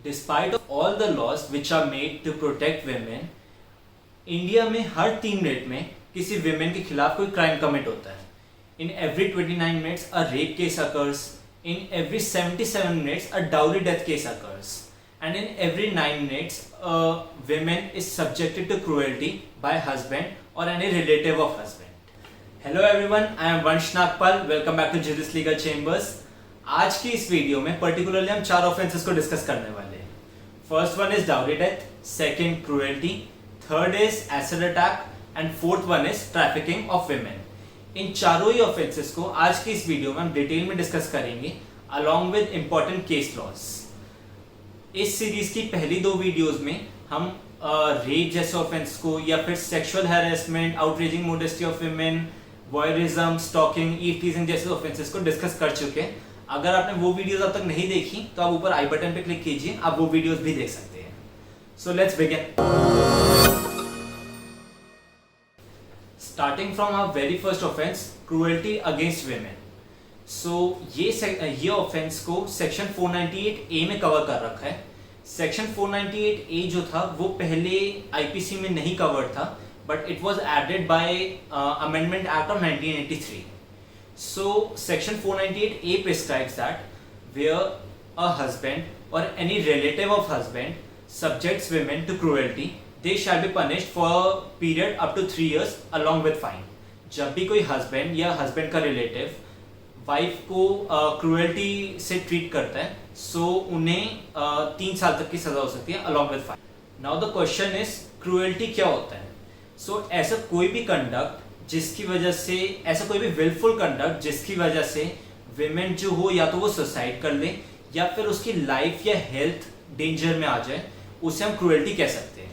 Despite of all the laws which are made to protect women, India में हर 3 minute में किसी women के खिलाफ कोई क्राइम कमिट होता है. In every 29 minutes a rape case occurs. In every 77 minutes a dowry death case occurs. And in every 9 minutes a woman is subjected to cruelty by husband or any relative of husband. Hello everyone, I am Vansh Nagpal. Welcome back to Juris Legal Chambers. आज की इस video में particularly हम 4 offences को discuss करने वाले हैं. First one is dowry death, second cruelty, third is acid attack and fourth one is trafficking of women. इन चारों ही ऑफेंसेस को आज की इस वीडियो में हम डिटेल में डिस्कस करेंगे along with important case laws. इस सीरीज की पहली 2 वीडियोस में हम रेप जैसे ऑफेंस को या फिर sexual harassment, outraging modesty of women, voyeurism, stalking, eve teasing जैसे ऑफेंसेस को डिस्कस कर चुके हैं. अगर आपने वो वीडियोस अब तक नहीं देखी तो आप ऊपर आई बटन पे क्लिक कीजिए, आप वो वीडियोस भी देख सकते हैं. So let's begin. Starting from our very first offence, cruelty against women. So ये ऑफेंस को सेक्शन 498A में कवर कर रखा है. सेक्शन 498A जो था वो पहले आईपीसी में नहीं कवर्ड था, but it was added by amendment act of 1983. So section 498A prescribes that where a husband or any relative of husband subjects women to cruelty, they shall be punished for a period up to 3 years along with fine. जब भी कोई husband या husband का relative wife को cruelty से treat करता है, so उन्हें 3 साल तक की सजा हो सकती है along with fine. Now the question is cruelty क्या होता है? So ऐसा कोई भी conduct जिसकी वजह से, ऐसा कोई भी विलफुल कंडक्ट जिसकी वजह से विमेन जो हो या तो वो सुसाइड कर ले या फिर उसकी लाइफ या हेल्थ डेंजर में आ जाए, उसे हम क्रूएल्टी कह सकते हैं.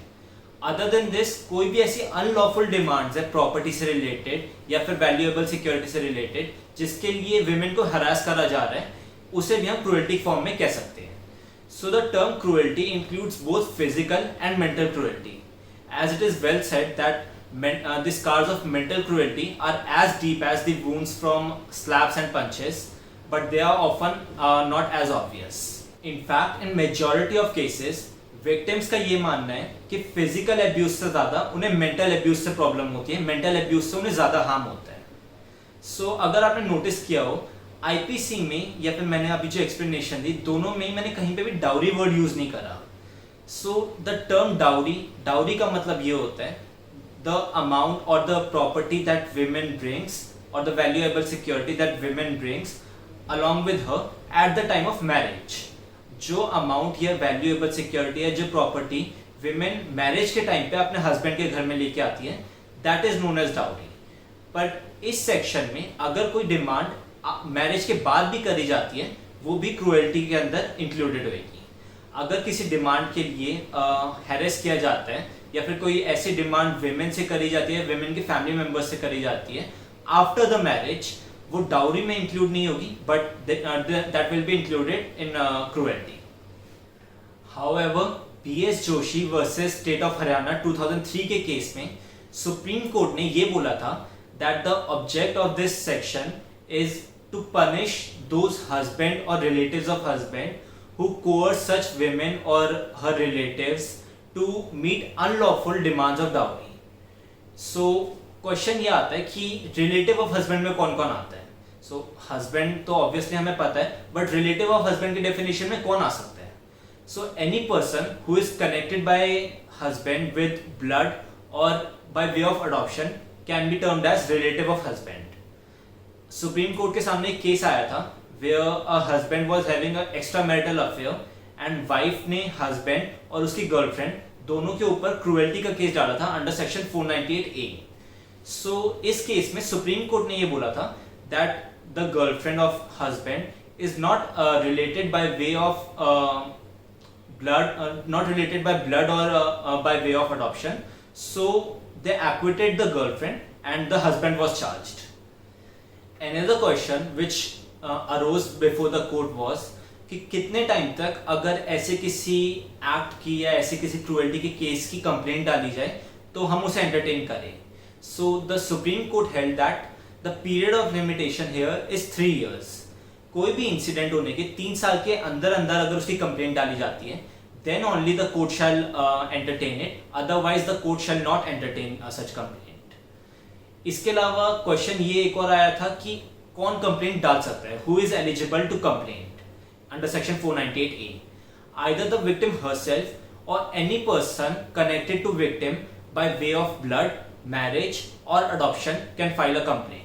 अदर देन दिस, कोई भी ऐसी अनलॉफुल डिमांड्स है प्रॉपर्टी से रिलेटेड या फिर वैल्यूएबल सिक्योरिटी से रिलेटेड जिसके लिए विमेन को हरास करा जा रहा है, उसे भी हम क्रूएल्टी फॉर्म में कह सकते हैं. So the term cruelty includes both physical and mental cruelty. As it is well said that the scars of mental cruelty are as deep as the wounds from slaps and punches, but they are often not as obvious. In fact, in majority of cases, victims का ये मानना है कि physical abuse से ज़्यादा उन्हें mental abuse से problem होती है, mental abuse से उन्हें ज़्यादा harm होता है. So अगर आपने notice किया हो, IPC में या फिर मैंने अभी जो explanation दी, दोनों में मैंने कहीं पे भी dowry word use नहीं करा. So the term dowry का मतलब ये होता है the amount or the property that women brings or the valuable security that women brings along with her at the time of marriage. जो amount या valuable security है, जो property women marriage के time पे अपने husband के घर में लेके आती है, that is known as dowry. but इस section में अगर कोई demand marriage के बाद भी करी जाती है, वो भी cruelty के अंदर included होगी. अगर किसी demand के लिए harass किया जाता है या फिर कोई ऐसी डिमांड विमेन से करी जाती है, विमेन के फैमिली मेंबर्स से करी जाती है आफ्टर द मैरिज, वो डाउरी में इंक्लूड नहीं होगी, but that will be included in cruelty. However, BS Joshi versus state of Haryana 2003 के केस में सुप्रीम कोर्ट ने ये बोला था that the object of this section is to punish those husband और relatives of husband who coerce such women और her relatives to meet unlawful demands of dowry. So question ये आता है कि relative of husband में कौन कौन आता है. So husband तो obviously हमें पता है, but relative of husband की definition में कौन आ सकता है. So any person who is connected by husband with blood or by way of adoption can be termed as relative of husband. Supreme Court के सामने एक केस आया था where a husband was having an extramarital affair and wife ने husband और उसकी girlfriend दोनों के ऊपर क्रूएल्टी का केस डाला था अंडर सेक्शन 498A. सो इस केस में सुप्रीम कोर्ट ने ये बोला था that the girlfriend of husband is not related by way of blood, not related by blood और by way of adoption. So they acquitted the girlfriend and the husband was charged. Another question which arose before the court was कि कितने time तक अगर ऐसे किसी act की या ऐसे किसी क्रूएल्टी के केस की कंप्लेंट डाली जाए तो हम उसे एंटरटेन करें. So the supreme court held that the period of limitation here is 3 years. कोई भी इंसिडेंट होने के 3 साल के अंदर अंदर अगर उसकी कंप्लेंट डाली जाती है, then only the court shall entertain it, otherwise the court shall not entertain such complaint. इसके अलावा क्वेश्चन ये एक और आया था कि कौन कंप्लेंट डाल सकता है, who is eligible to complaint under section 498A. Either the victim herself or any person connected to victim by way of blood, marriage or adoption can file a complaint.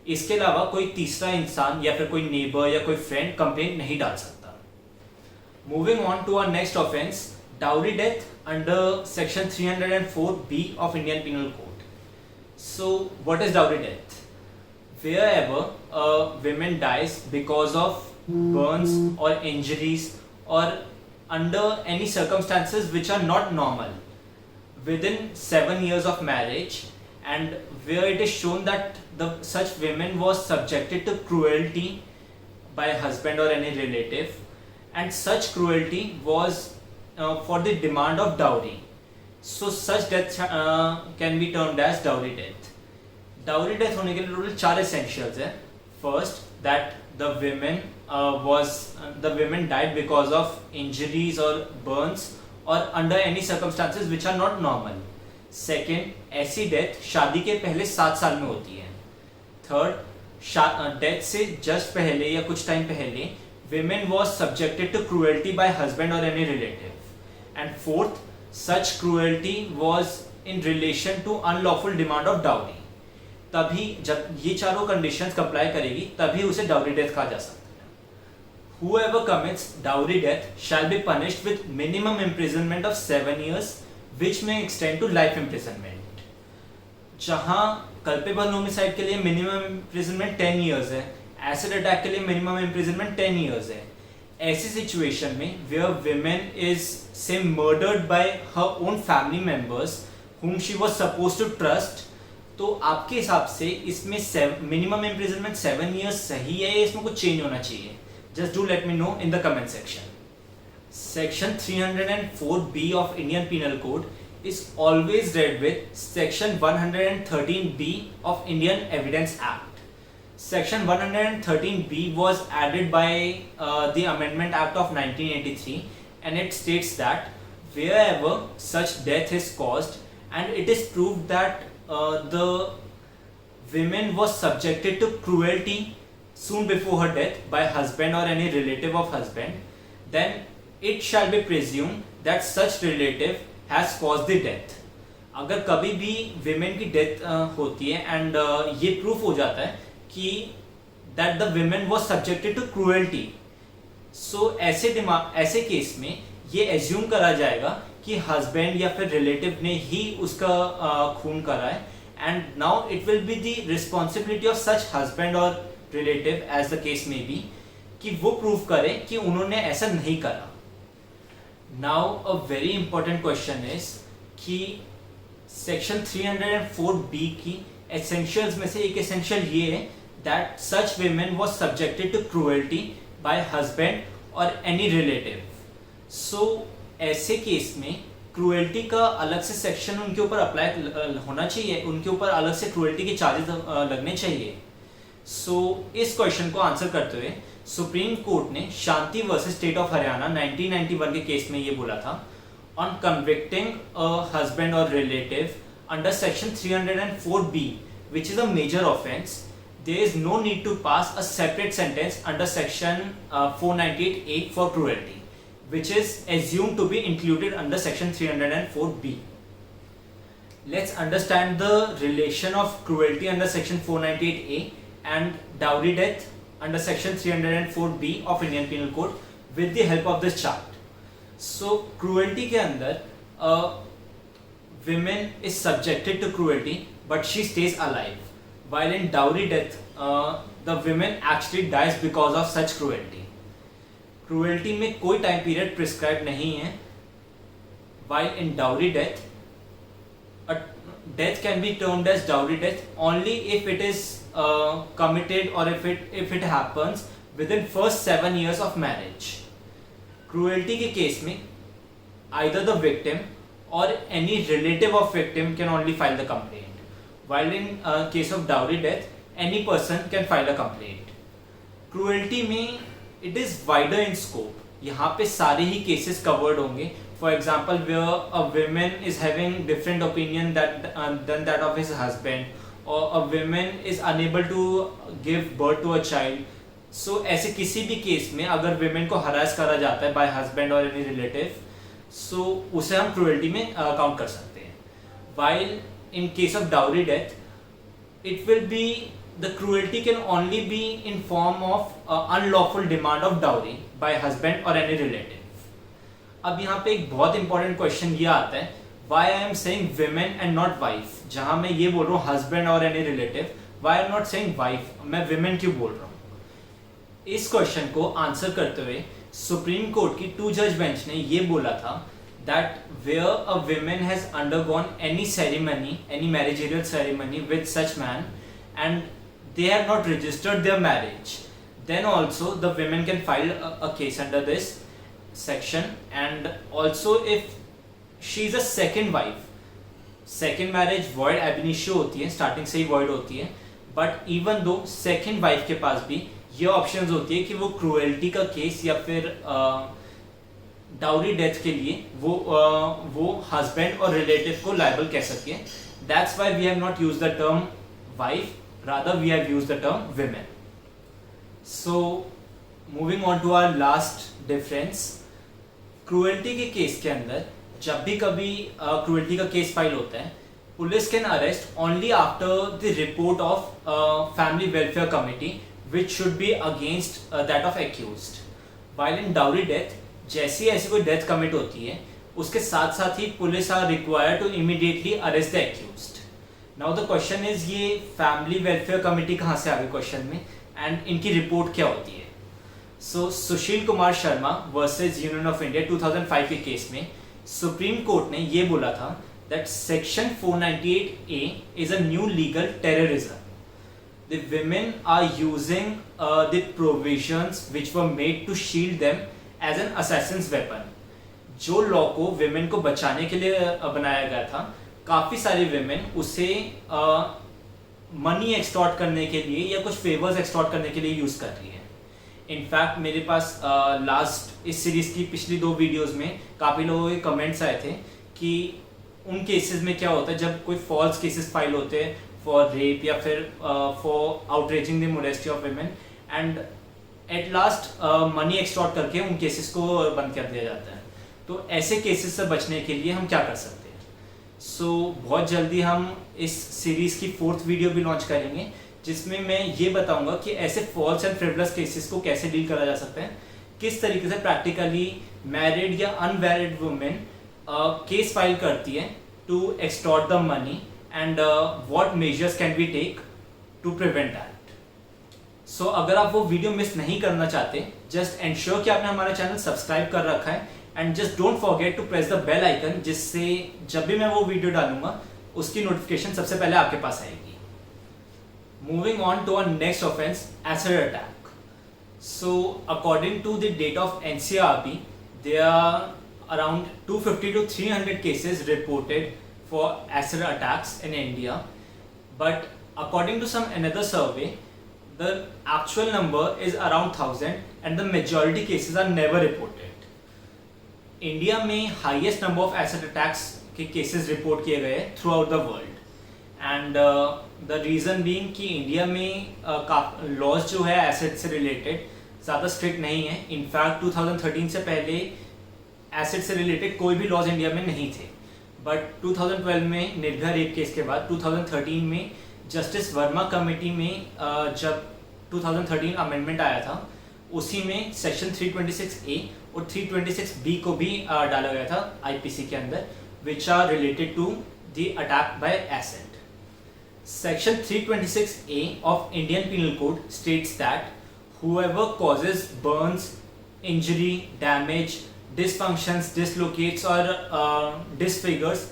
इसके अलावा कोई तीसरा इंसान या फिर कोई नेबर या कोई फ्रेंड कंप्लेंट नहीं डाल सकता. Moving on to our next offence, dowry death under section 304B of Indian Penal Code. So what is dowry death? Wherever a woman dies because of burns or injuries or under any circumstances which are not normal within 7 years of marriage, and where it is shown that such women was subjected to cruelty by husband or any relative, and such cruelty was for the demand of dowry. So such death can be termed as dowry death. Dowry death होने के लिए total 4 essentials है. First, that the women died because of injuries or burns or under any circumstances which are not normal. Second, ऐसी death शादी के पहले 7 साल में होती है. थर्ड, डेथ से जस्ट पहले या कुछ टाइम पहले women was subjected to cruelty by husband or any relative. And fourth, such cruelty was in relation to unlawful demand of dowry. तभी जब ये चारों conditions comply करेगी तभी उसे dowry death कहा जा सकता है. Whoever commits dowry death shall be punished with minimum imprisonment of 7 years, which may extend to life imprisonment. जहाँ culpable homicide के लिए minimum imprisonment 10 years है, एसिड अटैक के लिए मिनिमम इम्प्रिजनमेंट 10 इयर्स है. ऐसी सिचुएशन में वेयर विमेन इज से murdered by her own family members whom she was supposed to trust, तो आपके हिसाब से इसमें मिनिमम इम्प्रिजनमेंट 7 इयर्स सही है या इसमें कुछ चेंज होना चाहिए? Just do let me know in the comment section. Section 304B of Indian Penal Code is always read with section 113B of Indian Evidence Act. Section 113B was added by the Amendment Act of 1983, and it states that wherever such death is caused and it is proved that the woman was subjected to cruelty soon before her death by husband or any relative of husband, then it shall be presumed that such relative has caused the death. अगर कभी भी women की death होती है and ये proof हो जाता है कि that the women was subjected to cruelty, so ऐसे केस में ये एज्यूम करा जाएगा कि हस्बैंड या फिर रिलेटिव ने ही उसका खून करा है, and now it will be the responsibility of such husband और रिलेटिव एज द केस में बी कि वो प्रूव करे कि उन्होंने ऐसा नहीं करा. Now a very important question is कि सेक्शन 304B की एसेंशियल्स में से एक एसेंशियल ये है that such women was subjected to cruelty by husband or any relative. So ऐसे केस में क्रूएल्टी का अलग से सेक्शन उनके ऊपर अप्लाई होना चाहिए, उनके ऊपर अलग से क्रूएल्टी के चार्जेस लगने चाहिए. सो इस क्वेश्चन को आंसर करते हुए सुप्रीम कोर्ट ने शांति वर्सेस स्टेट ऑफ हरियाणा 1991 के केस में ये बोला था, ऑन कन्विक्टिंग अ हस्बैंड और relative under section 304B which is a major offence, there is no need to pass a separate sentence under section 498A for cruelty, which is assumed to be included under section 304B. Let's understand the relation of cruelty under section 498A and dowry death under section 304B of Indian Penal Code with the help of this chart. So cruelty के अंदर women is subjected to cruelty but she stays alive, while in dowry death the women actually dies because of such cruelty. Cruelty में कोई time period prescribed नहीं है, while in dowry death a death can be termed as dowry death only if it is committed or if it happens within first 7 years of marriage. Cruelty के case में either the victim or any relative of victim can only file the complaint, while in case of dowry death any person can file a complaint. Cruelty में it is wider in scope. यहाँ पे सारे ही cases covered होंगे. For example where a woman is having different opinion than that of his husband, or a woman is unable to give birth to a child. So ऐसे किसी भी case में अगर women को हरास करा जाता है by husband or any relative, so उसे हम cruelty में काउंट कर सकते हैं. While in case of dowry death, it will be the cruelty can only be in form of unlawful demand of dowry by husband or any relative. अब यहाँ पे एक बहुत इंपॉर्टेंट क्वेश्चन ये आता है, why I am saying women and not wife. जहाँ मैं ये बोल रहा हूँ husband और any relative, why I am not saying wife, मैं women क्यों बोल रहा हूँ. इस क्वेश्चन को आंसर करते हुए सुप्रीम कोर्ट की 2 जज बेंच ने ये बोला था that where a woman has undergone any ceremony, any marriageable ceremony with such man, and they have not registered their marriage, then also the women can file a case under this section. And also if she is a second wife, second marriage void ab initio होती है, starting से ही void होती है, but even though second wife के पास भी ये options होती है कि वो cruelty का case या फिर डाउरी डेथ के लिए वो हस्बैंड और रिलेटिव को लायबल कह सकती है. That's why we have not used the term wife, rather we have used the term women. So moving on to our last difference, cruelty के केस के अंदर जब भी कभी क्रूएल्टी का केस फाइल होता है, police can arrest only after the report of family welfare committee which should be against that of accused. While in dowry death, जैसी ऐसी कोई डेथ कमिट होती है उसके साथ साथ ही police are required to immediately arrest the accused. Now the question is, ये फैमिली वेलफेयर कमिटी कहाँ से आ गई क्वेश्चन में, एंड इनकी रिपोर्ट क्या होती है. So Sushil Kumar Sharma versus union of India 2005 के केस में सुप्रीम कोर्ट ने ये बोला था that section 498A is a new legal terrorism. The women are using the provisions which were made to shield them as an assassin's weapon. जो law को women को बचाने के लिए बनाया गया था, काफ़ी सारी विमेन उसे मनी एक्सटॉर्ट करने के लिए या कुछ फेवर्स एक्सटॉर्ट करने के लिए यूज़ कर रही है. इनफैक्ट मेरे पास लास्ट इस सीरीज़ की पिछली 2 वीडियोस में काफ़ी लोगों के कमेंट्स आए थे कि उन केसेस में क्या होता है जब कोई फॉल्स केसेस फाइल होते हैं फॉर रेप या फिर for outraging the modesty of women, and at last money extort करके उन केसेस को बंद कर दिया जाता है. तो ऐसे केसेस से बचने के लिए हम क्या कर सकते हैं. सो बहुत जल्दी हम इस सीरीज़ की 4th वीडियो भी लॉन्च करेंगे जिसमें मैं ये बताऊंगा कि ऐसे फॉल्स एंड फ्रिवलस केसेस को कैसे डील करा जा सकता है, किस तरीके से प्रैक्टिकली मैरिड या अनमैरिड वुमेन केस फाइल करती है to extort the money, and what measures can be take to prevent that. So अगर आप वो वीडियो मिस नहीं करना चाहते, जस्ट एंश्योर कि आपने हमारा चैनल सब्सक्राइब कर रखा है, and just don't forget to press the bell icon, जिससे जब भी मैं वो वीडियो डालूंगा उसकी नोटिफिकेशन सबसे पहले आपके पास आएगी. Moving on to our next offence, acid attack. So according to the data of NCRB, there are around 250 to 300 cases reported for acid attacks in India, but according to some another survey, the actual number is around 1000 and the majority cases are never reported. India में highest number of acid attacks के cases report किए गए through out the world, and the reason being कि India में laws जो है acid से related ज़्यादा स्ट्रिक्ट नहीं है. इनफैक्ट 2013 से पहले एसिड से रिलेटेड कोई भी लॉज इंडिया में नहीं थे, बट 2012 में निर्भया रेप केस के बाद 2013 में जस्टिस वर्मा कमेटी में जब 2013 अमेंडमेंट आया था, उसी में सेक्शन 326A और 326B को भी डाला गया था IPC के अंदर, which are related to the attack by acid. Section 326A of Indian penal code states that whoever causes burns, injury, damage, dysfunctions, dislocates or disfigures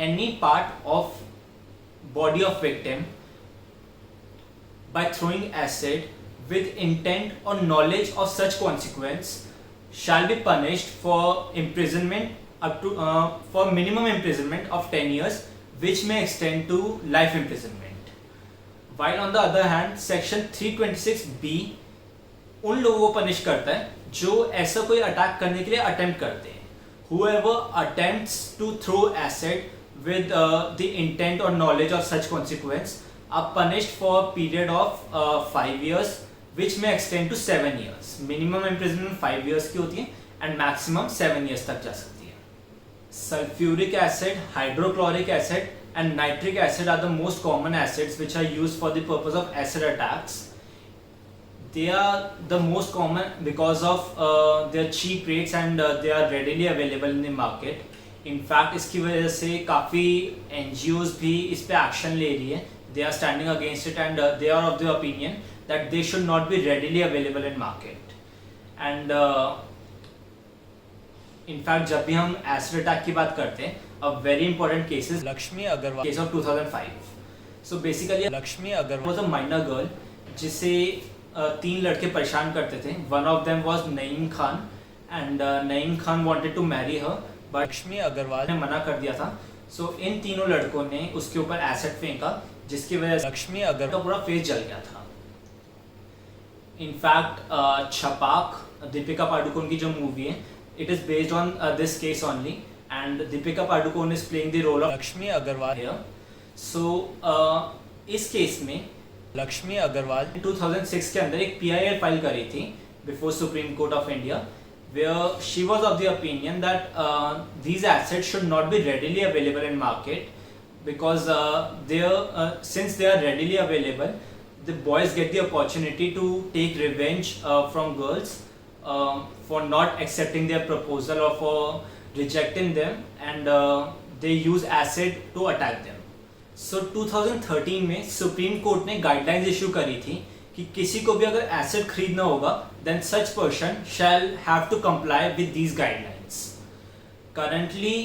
any part of body of victim by throwing acid with intent or knowledge of such consequence shall be punished for imprisonment up to for minimum imprisonment of 10 years, which may extend to life imprisonment. While on the other hand, section 326B उन लोगों को punish करता है जो ऐसा कोई attack करने के लिए अटेम्प्ट करते हैं. Whoever attempts to throw acid with the intent or knowledge of such consequence are punished for a period of 5 years, which may extend to 7 years. Minimum imprisonment 5 years की होती है and maximum 7 years तक जा सकती है. Sulfuric acid, hydrochloric acid and nitric acid are the most common acids which are used for the purpose of acid attacks. They are the most common because of their cheap rates and they are readily available in the market. In fact, इसकी वजह से काफ़ी NGOs भी इस पे action ले रही है. They are standing against it and they are of the opinion that they should not be readily available in market. And in fact, जब भी हम acid attack की बात करते हैं, a very important case is Lakshmi Agarwal case of 2005. So basically, Lakshmi Agarwal was a minor girl जिसे 3 लड़के परेशान करते थे. One of them was Naeem Khan and Naeem Khan wanted to marry her but Lakshmi Agarwal ने मना कर दिया था. So इन तीनों लड़कों ने उसके ऊपर एसिड फेंका जिसकी वजह से लक्ष्मी उसका अग्रवाल पूरा फेस जल गया था. इनफैक्ट छपाक दीपिका पादुकोण की जो मूवी है it is based on this case only and Deepika Padukone is playing the role of Lakshmi Agarwal here. So इस केस में लक्ष्मी अग्रवाल 2006 के अंदर एक PIL फाइल करी थी before supreme court of India where she was of the opinion that these assets should not be readily available in market because since they are readily available, the boys get the opportunity to take revenge from girls for not accepting their proposal or for rejecting them and they use acid to attack them. So 2013 में supreme court ने guidelines issue करी थी कि किसी को भी अगर acid खरीदना होगा then such person shall have to comply with these guidelines. Currently,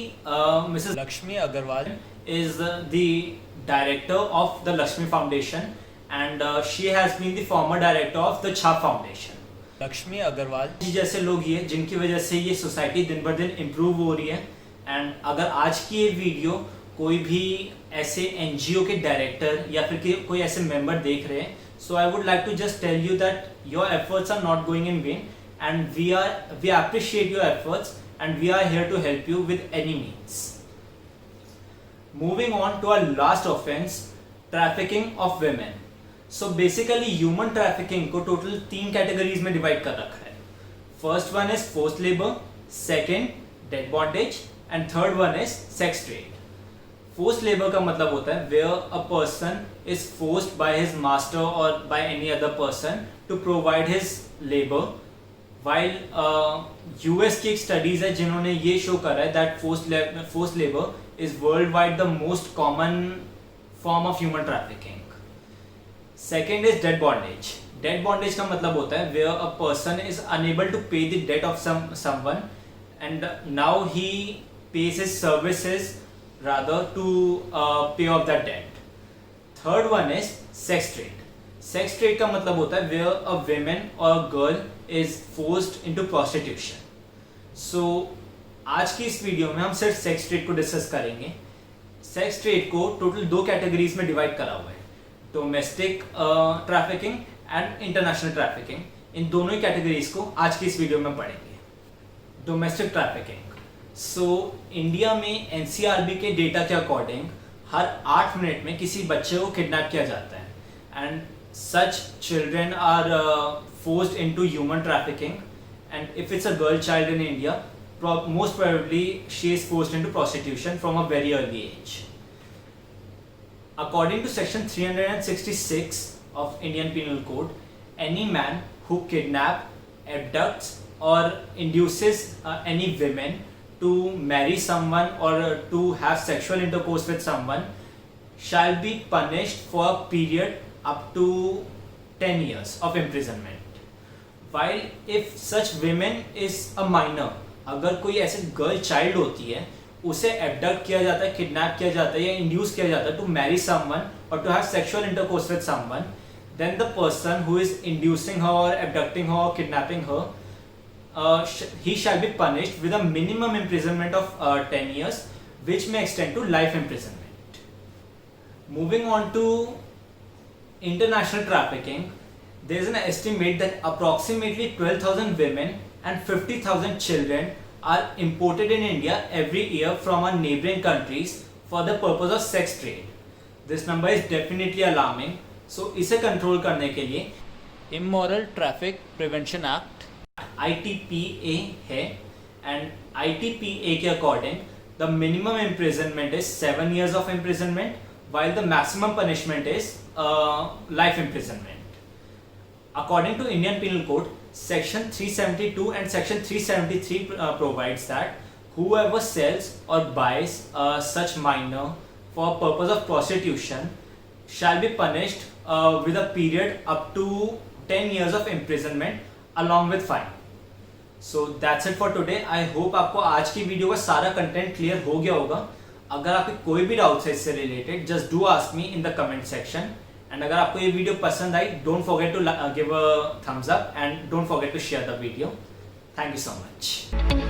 Mrs. Lakshmi Agarwal is the director of the Lakshmi Foundation and she has been the former director of the Chha Foundation. Lakshmi Agarwal जी जैसे लोग ये जिनकी वजह से ये society दिन ब दिन इम्प्रूव हो रही है. एंड अगर आज की ये वीडियो कोई भी ऐसे NGO के डायरेक्टर या फिर कोई ऐसे मेंबर देख रहे हैं, so I would like to just tell you that your efforts are not going in vain and we appreciate your efforts and we are here to help you with any means. Moving on to our last offense, trafficking of women. So basically human trafficking को total 3 categories में divide कर रखा है. First one is forced labor, second debt bondage and third one is sex trade. Forced labor का मतलब होता है where a person is forced by his master or by any other person to provide his labor. While US की एक studies है जिन्होंने ये show करा है that forced labor is worldwide the most common form of human trafficking. Second is debt bondage. Debt bondage का मतलब होता है where a person is unable to pay the debt of someone and now he pays his services rather to pay off that debt. Third one is sex trade. Sex trade का मतलब होता है where a woman or a girl is forced into prostitution. So आज की इस video में हम सिर्फ सेक्स ट्रेड को डिस्कस करेंगे. सेक्स ट्रेड को टोटल 2 कैटेगरीज में डिवाइड करा हुआ है, domestic trafficking and international trafficking. इन दोनों ही कैटेगरीज को आज की इस वीडियो में पढ़ेंगे. Domestic trafficking. सो इंडिया में NCRB के डेटा के अकॉर्डिंग हर 8 मिनट में किसी बच्चे को किडनैप किया जाता है and such children are forced into human trafficking and if it's a girl child in India most probably she is forced into prostitution from a very early age. According to section 366 of Indian Penal Code, any man who kidnaps, abducts or induces any women to marry someone or to have sexual intercourse with someone shall be punished for a period up to 10 years of imprisonment. While if such women is a minor, अगर कोई ऐसे girl child होती है उसे abduct किया जाता है, kidnap किया जाता है या इंड्यूस किया जाता है टू मैरी समवन और to have sexual intercourse with someone, then the person who is inducing her और एबडक्टिंग हर और kidnapping her he shall be punished with a minimum imprisonment of 10 years which may extend to life imprisonment. Moving on to international trafficking, there is an estimate that approximately 12,000 women and 50,000 children are imported in India every year from our neighboring countries for the purpose of sex trade. This number is definitely alarming. So इसे control करने के लिए immoral traffic prevention act ITPA है, and ITPA के according the minimum imprisonment is 7 years of imprisonment while the maximum punishment is life imprisonment. According to Indian Penal Code, Section 372 and Section 373 provides that whoever sells or buys such minor for purpose of prostitution shall be punished with a period up to 10 years of imprisonment along with fine. So that's it for today. I hope आपको आज की video का सारा content clear हो गया होगा. अगर आपके कोई भी डाउट्स है इससे related, just do ask me in the comment section. And अगर आपको ये वीडियो पसंद आई, don't forget to give a thumbs up and don't forget to share the video. Thank you so much.